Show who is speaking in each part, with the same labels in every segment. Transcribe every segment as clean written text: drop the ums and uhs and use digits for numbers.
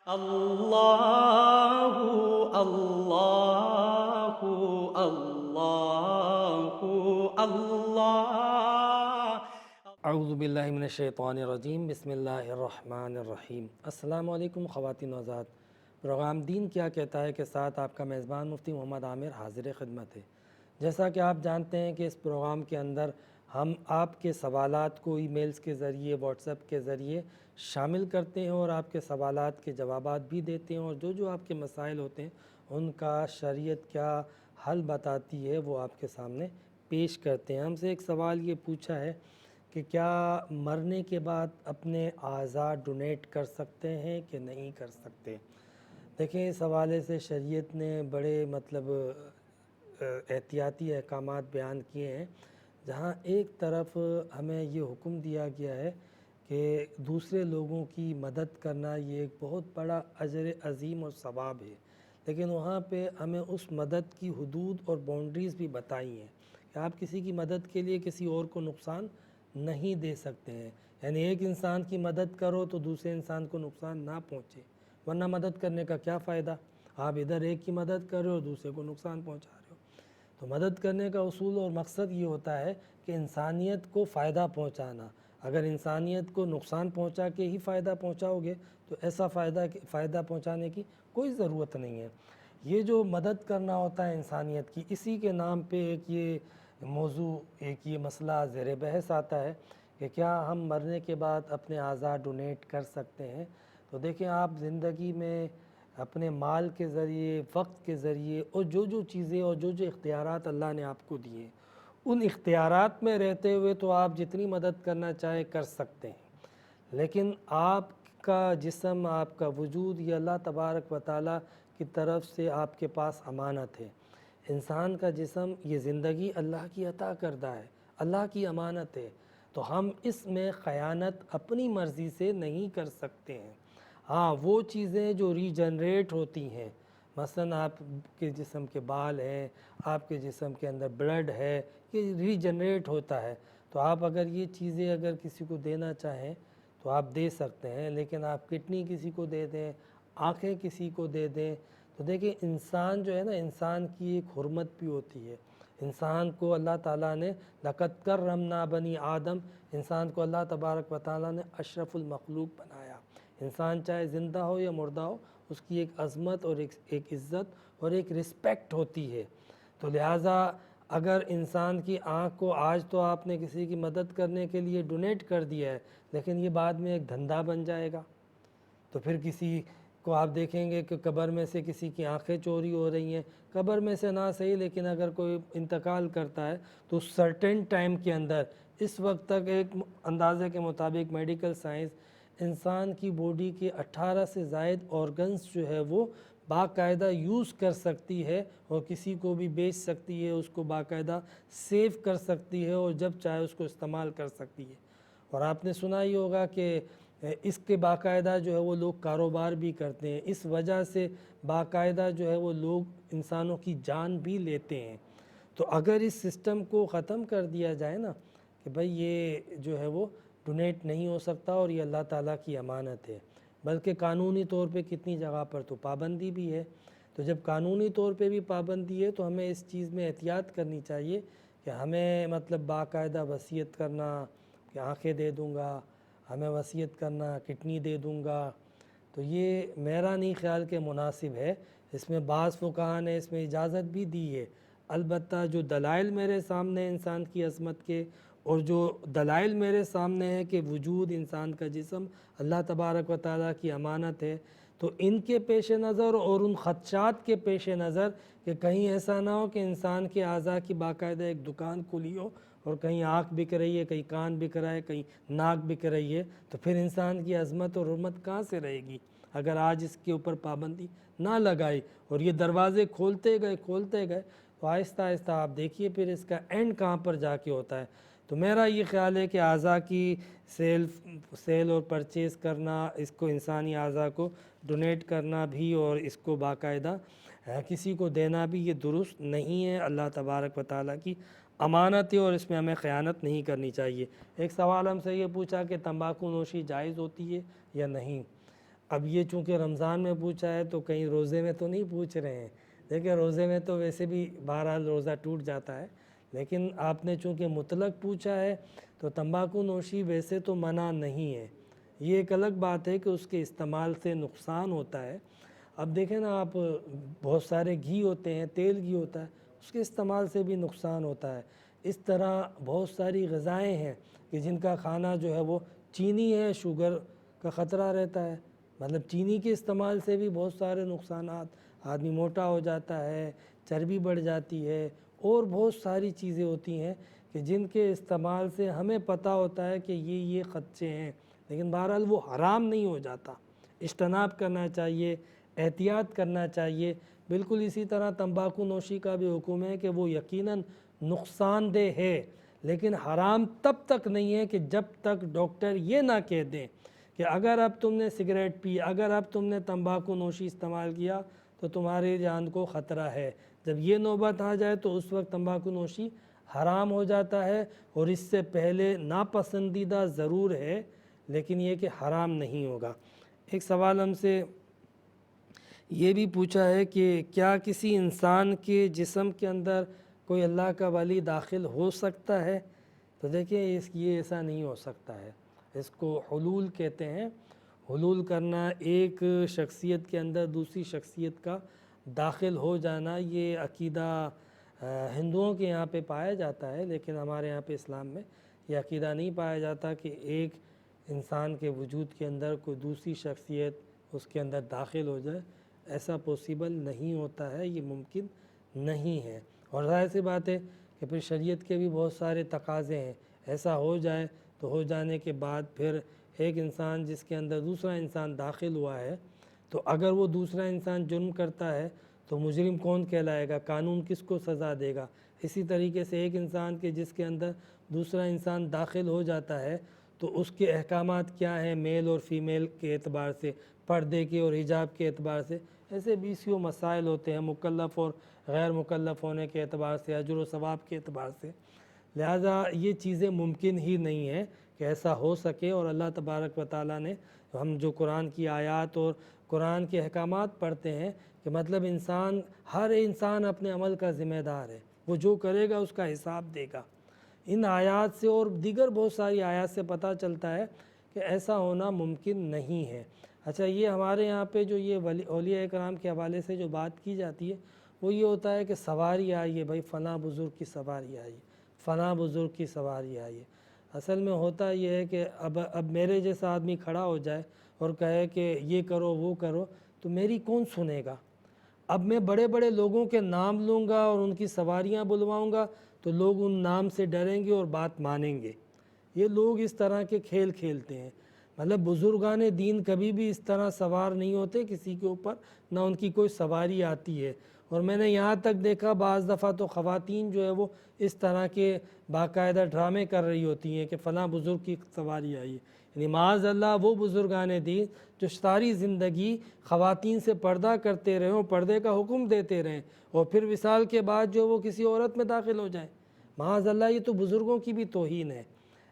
Speaker 1: اللہ اللہ اللہ اللہ۔
Speaker 2: اعوذ باللہ من الشیطان الرجیم، بسم اللہ الرحمن الرحیم۔ السلام علیکم خواتین و حضرات، پروگرام دین کیا کہتا ہے کے ساتھ آپ کا میزبان مفتی محمد عامر حاضر خدمت ہے۔ جیسا کہ آپ جانتے ہیں کہ اس پروگرام کے اندر ہم آپ کے سوالات کو ای میلز کے ذریعے، واٹس ایپ کے ذریعے شامل کرتے ہیں اور آپ کے سوالات کے جوابات بھی دیتے ہیں، اور جو آپ کے مسائل ہوتے ہیں ان کا شریعت کیا حل بتاتی ہے وہ آپ کے سامنے پیش کرتے ہیں۔ ہم سے ایک سوال یہ پوچھا ہے کہ کیا مرنے کے بعد اپنے اعضاء ڈونیٹ کر سکتے ہیں کہ نہیں کر سکتے؟ دیکھیں، اس حوالے سے شریعت نے بڑے احتیاطی احکامات بیان کیے ہیں، جہاں ایک طرف ہمیں یہ حکم دیا گیا ہے کہ دوسرے لوگوں کی مدد کرنا یہ ایک بہت بڑا اجر عظیم اور ثواب ہے، لیکن وہاں پہ ہمیں اس مدد کی حدود اور باؤنڈریز بھی بتائی ہیں کہ آپ کسی کی مدد کے لیے کسی اور کو نقصان نہیں دے سکتے ہیں۔ یعنی ایک انسان کی مدد کرو تو دوسرے انسان کو نقصان نہ پہنچے، ورنہ مدد کرنے کا کیا فائدہ؟ آپ ادھر ایک کی مدد کر رہے ہو، دوسرے کو نقصان پہنچا رہے ہو۔ تو مدد کرنے کا اصول اور مقصد یہ ہوتا ہے کہ انسانیت کو فائدہ پہنچانا۔ اگر انسانیت کو نقصان پہنچا کے ہی فائدہ پہنچاؤ گے تو ایسا فائدہ پہنچانے کی کوئی ضرورت نہیں ہے۔ یہ جو مدد کرنا ہوتا ہے انسانیت کی، اسی کے نام پہ ایک یہ موضوع، ایک یہ مسئلہ زیر بحث آتا ہے کہ کیا ہم مرنے کے بعد اپنے اعضاء ڈونیٹ کر سکتے ہیں؟ تو دیکھیں، آپ زندگی میں اپنے مال کے ذریعے، وقت کے ذریعے اور جو چیزیں اور جو اختیارات اللہ نے آپ کو دیے، ان اختیارات میں رہتے ہوئے تو آپ جتنی مدد کرنا چاہے کر سکتے ہیں، لیکن آپ کا جسم، آپ کا وجود، یہ اللہ تبارک و تعالیٰ کی طرف سے آپ کے پاس امانت ہے۔ انسان کا جسم، یہ زندگی اللہ کی عطا کردہ ہے، اللہ کی امانت ہے، تو ہم اس میں خیانت اپنی مرضی سے نہیں کر سکتے ہیں۔ ہاں، وہ چیزیں جو ری جنریٹ ہوتی ہیں، مثلا آپ کے جسم کے بال ہیں، آپ کے جسم کے اندر بلڈ ہے، یہ ری جنریٹ ہوتا ہے، تو آپ اگر یہ چیزیں اگر کسی کو دینا چاہیں تو آپ دے سکتے ہیں، لیکن آپ کڈنی کسی کو دے دیں، آنکھیں کسی کو دے دیں، تو دیکھیں انسان جو ہے نا، انسان کی ایک حرمت بھی ہوتی ہے۔ انسان کو اللہ تعالیٰ نے لَقَدْ كَرَّمْنَا بَنِي آدم، انسان کو اللہ تبارک و تعالیٰ نے اشرف المخلوق بنایا۔ انسان چاہے زندہ ہو یا مردہ ہو، اس کی ایک عظمت اور ایک عزت اور ایک رسپیکٹ ہوتی ہے۔ تو لہٰذا اگر انسان کی آنکھ کو آج تو آپ نے کسی کی مدد کرنے کے لیے ڈونیٹ کر دیا ہے، لیکن یہ بعد میں ایک دھندا بن جائے گا، تو پھر کسی کو آپ دیکھیں گے کہ قبر میں سے کسی کی آنکھیں چوری ہو رہی ہیں، قبر میں سے نہ صحیح، لیکن اگر کوئی انتقال کرتا ہے تو سرٹن ٹائم کے اندر، اس وقت تک ایک اندازے کے مطابق میڈیکل سائنس انسان کی باڈی کے 18 سے زائد آرگنز جو ہے وہ باقاعدہ یوز کر سکتی ہے، اور کسی کو بھی بیچ سکتی ہے، اس کو باقاعدہ سیو کر سکتی ہے، اور جب چاہے اس کو استعمال کر سکتی ہے۔ اور آپ نے سنا ہی ہوگا کہ اس کے باقاعدہ جو ہے وہ لوگ کاروبار بھی کرتے ہیں، اس وجہ سے باقاعدہ جو ہے وہ لوگ انسانوں کی جان بھی لیتے ہیں۔ تو اگر اس سسٹم کو ختم کر دیا جائے نا کہ بھئی یہ جو ہے وہ ڈونیٹ نہیں ہو سکتا اور یہ اللہ تعالیٰ کی امانت ہے، بلکہ قانونی طور پہ کتنی جگہ پر تو پابندی بھی ہے، تو جب قانونی طور پہ بھی پابندی ہے تو ہمیں اس چیز میں احتیاط کرنی چاہیے کہ ہمیں باقاعدہ وصیت کرنا کہ آنکھیں دے دوں گا، ہمیں وصیت کرنا کڈنی دے دوں گا، تو یہ میرا نہیں خیال کہ مناسب ہے۔ اس میں بعض فقہاء نے اس میں اجازت بھی دی ہے، البتہ جو دلائل میرے سامنے انسان کی عظمت کے، اور جو دلائل میرے سامنے ہے کہ وجود انسان کا جسم اللہ تبارک و تعالیٰ کی امانت ہے، تو ان کے پیش نظر اور ان خدشات کے پیش نظر کہ کہیں ایسا نہ ہو کہ انسان کے اعضاء کی باقاعدہ ایک دکان کھلی ہو، اور کہیں آنکھ بک رہی ہے، کہیں کان بک رہا ہے، کہیں ناک بک رہی ہے، تو پھر انسان کی عظمت اور حرمت کہاں سے رہے گی اگر آج اس کے اوپر پابندی نہ لگائی، اور یہ دروازے کھولتے گئے تو آہستہ آہستہ آپ دیکھیے پھر اس کا اینڈ کہاں پر جا کے ہوتا ہے۔ تو میرا یہ خیال ہے کہ اعضاء کی سیل اور پرچیز کرنا، اس کو انسانی اعضاء کو ڈونیٹ کرنا بھی اور اس کو باقاعدہ کسی کو دینا بھی یہ درست نہیں ہے، اللہ تبارک و تعالیٰ کی امانت ہے اور اس میں ہمیں خیانت نہیں کرنی چاہیے۔ ایک سوال ہم سے یہ پوچھا کہ تمباکو نوشی جائز ہوتی ہے یا نہیں؟ اب یہ چونکہ رمضان میں پوچھا ہے تو کہیں روزے میں تو نہیں پوچھ رہے ہیں، دیکھیں روزے میں تو ویسے بھی بہرحال روزہ ٹوٹ جاتا ہے، لیکن آپ نے چونکہ مطلق پوچھا ہے تو تمباکو نوشی ویسے تو منع نہیں ہے، یہ ایک الگ بات ہے کہ اس کے استعمال سے نقصان ہوتا ہے۔ اب دیکھیں نا آپ، بہت سارے گھی ہوتے ہیں، تیل گھی ہوتا ہے، اس کے استعمال سے بھی نقصان ہوتا ہے۔ اس طرح بہت ساری غذائیں ہیں کہ جن کا کھانا جو ہے وہ چینی ہے، شوگر کا خطرہ رہتا ہے، مطلب چینی کے استعمال سے بھی بہت سارے نقصانات، آدمی موٹا ہو جاتا ہے، چربی بڑھ جاتی ہے، اور بہت ساری چیزیں ہوتی ہیں کہ جن کے استعمال سے ہمیں پتہ ہوتا ہے کہ یہ خدشے ہیں، لیکن بہرحال وہ حرام نہیں ہو جاتا، اجتناب کرنا چاہیے، احتیاط کرنا چاہیے۔ بالکل اسی طرح تمباکو نوشی کا بھی حکم ہے کہ وہ یقیناً نقصان دہ ہے، لیکن حرام تب تک نہیں ہے کہ جب تک ڈاکٹر یہ نہ کہہ دیں کہ اگر اب تم نے سگریٹ پی، اگر اب تم نے تمباکو نوشی استعمال کیا تو تمہاری جان کو خطرہ ہے۔ جب یہ نوبت آ جائے تو اس وقت تمباکو نوشی حرام ہو جاتا ہے، اور اس سے پہلے ناپسندیدہ ضرور ہے لیکن یہ کہ حرام نہیں ہوگا۔ ایک سوال ہم سے یہ بھی پوچھا ہے کہ کیا کسی انسان کے جسم کے اندر کوئی اللہ کا ولی داخل ہو سکتا ہے؟ تو دیکھیں یہ ایسا نہیں ہو سکتا ہے، اس کو حلول کہتے ہیں۔ حلول کرنا، ایک شخصیت کے اندر دوسری شخصیت کا داخل ہو جانا، یہ عقیدہ ہندوؤں کے یہاں پہ پایا جاتا ہے، لیکن ہمارے یہاں پہ اسلام میں یہ عقیدہ نہیں پایا جاتا کہ ایک انسان کے وجود کے اندر کوئی دوسری شخصیت اس کے اندر داخل ہو جائے، ایسا پوسیبل نہیں ہوتا ہے، یہ ممکن نہیں ہے۔ اور ظاہر سی بات ہے کہ پھر شریعت کے بھی بہت سارے تقاضے ہیں، ایسا ہو جائے تو ہو جانے کے بعد پھر ایک انسان جس کے اندر دوسرا انسان داخل ہوا ہے، تو اگر وہ دوسرا انسان جرم کرتا ہے تو مجرم کون کہلائے گا، قانون کس کو سزا دے گا؟ اسی طریقے سے ایک انسان کے جس کے اندر دوسرا انسان داخل ہو جاتا ہے تو اس کے احکامات کیا ہیں میل اور فیمیل کے اعتبار سے، پردے کے اور حجاب کے اعتبار سے، ایسے بیسیوں مسائل ہوتے ہیں، مکلف اور غیر مکلف ہونے کے اعتبار سے، اجر و ثواب کے اعتبار سے۔ لہٰذا یہ چیزیں ممکن ہی نہیں ہیں کہ ایسا ہو سکے، اور اللہ تبارک و تعالیٰ نے، ہم جو قرآن کی آیات اور قرآن کے احکامات پڑھتے ہیں کہ مطلب ہر انسان اپنے عمل کا ذمہ دار ہے، وہ جو کرے گا اس کا حساب دے گا۔ ان آیات سے اور دیگر بہت ساری آیات سے پتہ چلتا ہے کہ ایسا ہونا ممکن نہیں ہے۔ اچھا، یہ ہمارے یہاں پہ جو یہ اولیاء کرام کے حوالے سے جو بات کی جاتی ہے وہ یہ ہوتا ہے کہ سواری آئی ہے، بھائی فلاں بزرگ کی سواری آئی ہے، فلاں بزرگ کی سواری آئی ہے۔ اصل میں ہوتا یہ ہے کہ اب میرے جیسا آدمی کھڑا ہو جائے اور کہے کہ یہ کرو وہ کرو تو میری کون سنے گا؟ اب میں بڑے بڑے لوگوں کے نام لوں گا اور ان کی سواریاں بلواؤں گا تو لوگ ان نام سے ڈریں گے اور بات مانیں گے۔ یہ لوگ اس طرح کے کھیل کھیلتے ہیں، مطلب بزرگان دین کبھی بھی اس طرح سوار نہیں ہوتے کسی کے اوپر، نہ ان کی کوئی سواری آتی ہے۔ اور میں نے یہاں تک دیکھا بعض دفعہ تو خواتین جو ہے وہ اس طرح کے باقاعدہ ڈرامے کر رہی ہوتی ہیں کہ فلاں بزرگ کی سواری آئی ہے، یعنی معاذ اللہ وہ بزرگان دین جو ساری زندگی خواتین سے پردہ کرتے رہے اور پردے کا حکم دیتے رہیں، اور پھر وصال کے بعد جو وہ کسی عورت میں داخل ہو جائیں، معاذ اللہ یہ تو بزرگوں کی بھی توہین ہے۔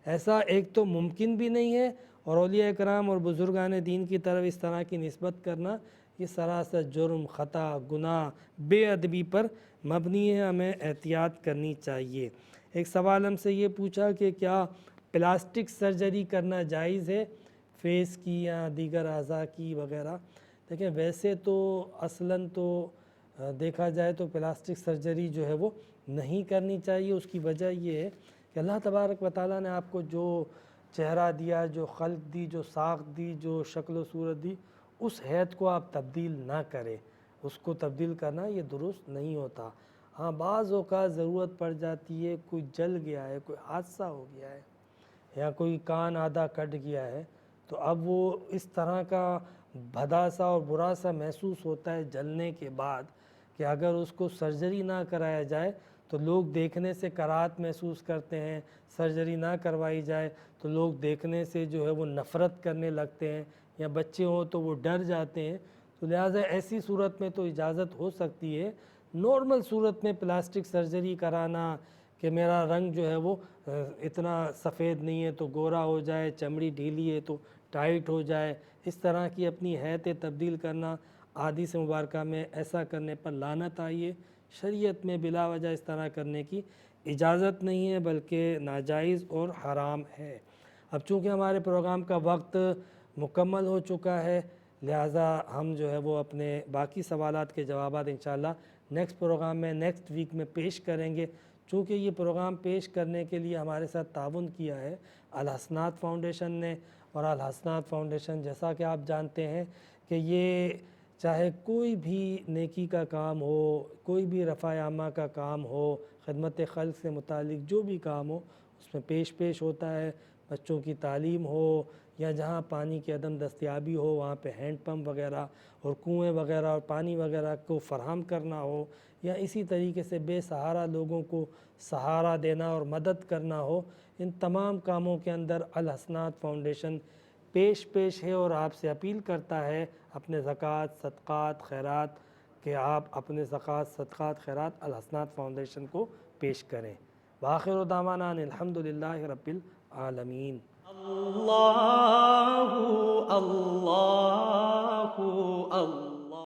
Speaker 2: ایسا ایک تو ممکن بھی نہیں ہے، اور اولیاء کرام اور بزرگان دین کی طرف اس طرح کی نسبت کرنا یہ سراسر جرم، خطا، گناہ، بے ادبی پر مبنی ہے، ہمیں احتیاط کرنی چاہیے۔ ایک سوال ہم سے یہ پوچھا کہ کیا پلاسٹک سرجری کرنا جائز ہے، فیس کی یا دیگر اعضاء کی وغیرہ؟ دیکھیں ویسے تو اصلاً تو دیکھا جائے تو پلاسٹک سرجری جو ہے وہ نہیں کرنی چاہیے۔ اس کی وجہ یہ ہے کہ اللہ تبارک و تعالیٰ نے آپ کو جو چہرہ دیا، جو خلق دی، جو ساخت دی، جو شکل و صورت دی، اس حیت کو آپ تبدیل نہ کریں۔ اس کو تبدیل کرنا یہ درست نہیں ہوتا۔ ہاں بعض اوقات ضرورت پڑ جاتی ہے، کوئی جل گیا ہے، کوئی حادثہ ہو گیا ہے، یا کوئی کان آدھا کٹ گیا ہے، تو اب وہ اس طرح کا بھدا سا اور برا سا محسوس ہوتا ہے جلنے کے بعد کہ اگر اس کو سرجری نہ کرایا جائے تو لوگ دیکھنے سے کراہت محسوس کرتے ہیں، سرجری نہ کروائی جائے تو لوگ دیکھنے سے جو ہے وہ نفرت کرنے لگتے ہیں، یا بچے ہوں تو وہ ڈر جاتے ہیں۔ تو لہٰذا ایسی صورت میں تو اجازت ہو سکتی ہے۔ نارمل صورت میں پلاسٹک سرجری کرانا کہ میرا رنگ جو ہے وہ اتنا سفید نہیں ہے تو گورا ہو جائے، چمڑی ڈھیلی ہے تو ٹائٹ ہو جائے، اس طرح کی اپنی حیت تبدیل کرنا، احادیث مبارکہ میں ایسا کرنے پر لعنت آئی ہے۔ شریعت میں بلا وجہ اس طرح کرنے کی اجازت نہیں ہے، بلکہ ناجائز اور حرام ہے۔ اب چونکہ ہمارے پروگرام کا وقت مکمل ہو چکا ہے، لہٰذا ہم جو ہے وہ اپنے باقی سوالات کے جوابات انشاءاللہ نیکسٹ پروگرام میں نیکسٹ ویک میں پیش کریں گے۔ چونکہ یہ پروگرام پیش کرنے کے لیے ہمارے ساتھ تعاون کیا ہے الحسنات فاؤنڈیشن نے، اور الحسنات فاؤنڈیشن جیسا کہ آپ جانتے ہیں کہ یہ چاہے کوئی بھی نیکی کا کام ہو، کوئی بھی رفع عامہ کا کام ہو، خدمت خلق سے متعلق جو بھی کام ہو اس میں پیش ہوتا ہے۔ بچوں کی تعلیم ہو، یا جہاں پانی کی عدم دستیابی ہو وہاں پہ ہینڈ پمپ وغیرہ اور کنویں وغیرہ اور پانی وغیرہ کو فراہم کرنا ہو، یا اسی طریقے سے بے سہارا لوگوں کو سہارا دینا اور مدد کرنا ہو، ان تمام کاموں کے اندر الحسنات فاؤنڈیشن پیش ہے، اور آپ سے اپیل کرتا ہے اپنے زکوٰۃ، صدقات، خیرات کہ آپ اپنے زکوٰۃ، صدقات، خیرات الحسنات فاؤنڈیشن کو پیش کریں۔ وآخر دعوانا ان الحمد للہ رب العالمین۔
Speaker 1: اللہ اللہ